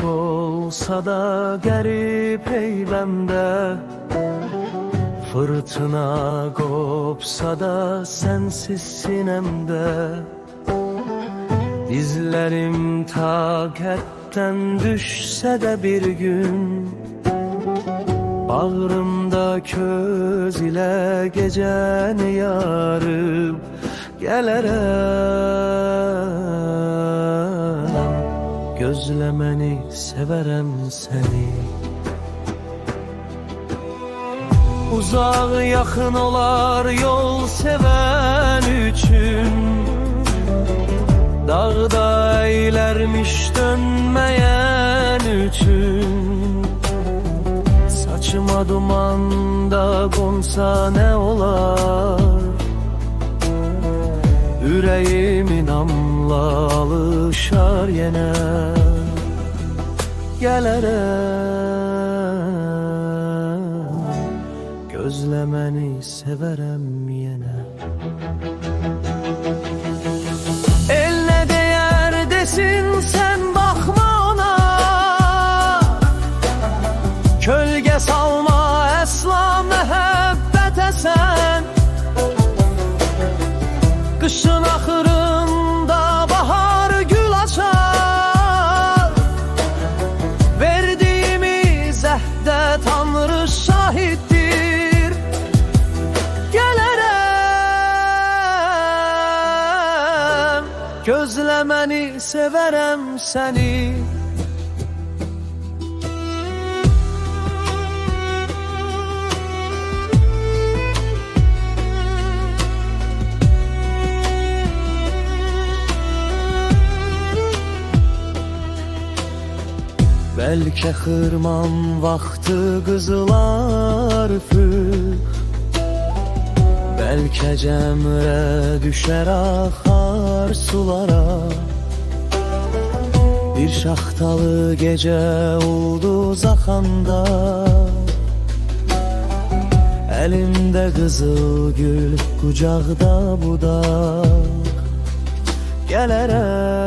olsa da qərib eyləmdə, fırtına qopsa da sənsiz sinəmdə, dizlərim taqətdən düşsə də bir gün, bağrımda köz ilə gecəni yarıb gələrəm. Gözləməni sevərəm səni. Uzaq yaxın olar yol sevən üçün, dağda eylərmiş dönməyən üçün. Saçıma dumanda qonsa nə olar, ürəyimin amla alışar yenə. Gələrəm, gözləməni sevərəm yenə. El nə deyər desin, sən baxma ona, kölgə salma əsla məhəbbətə sən. Qışın axırında bahar gül açar, verdiyimiz əhdə Tanrı şahiddir. Gələrəm, gözləməni sevərəm səni. Bəlkə xırman vaxtı qızılar fıx, bəlkə cəmrə düşər axar sulara. Bir şaxtalı gecə ulduz axanda, əlimdə qızıl gül, qucaqda budaq. Gələrəm,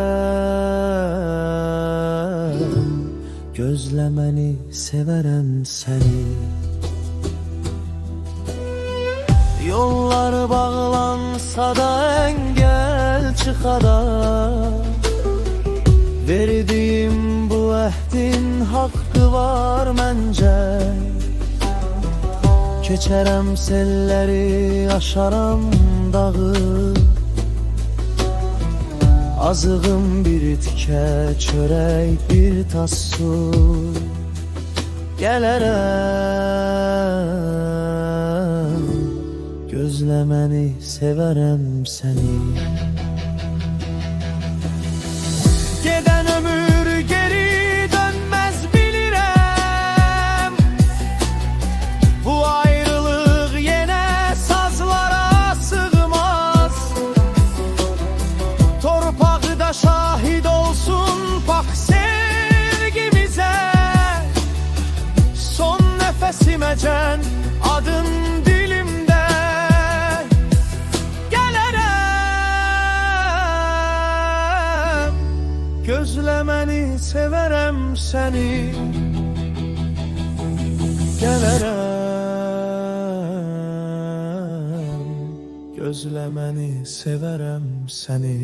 gözləməni sevərəm səni. Yollar bağlansa da əngəl çıxada, verdiyim bu əhdin haqqı var məncə. Keçərəm selləri, aşaram dağı, azığım bir tikə çörək, bir tas su. Gələrəm, gözləməni sevərəm səni. Gedən ömür geri dönməz bilirəm, bu ayrılıq yenə sazlara sığmaz. Torpaqda şahid olsun pak sevgimize, son nəfəsiməcən adın dilimdə. Gələrəm, gözləməni sevərəm səni. Gələrəm, gözləməni sevərəm səni.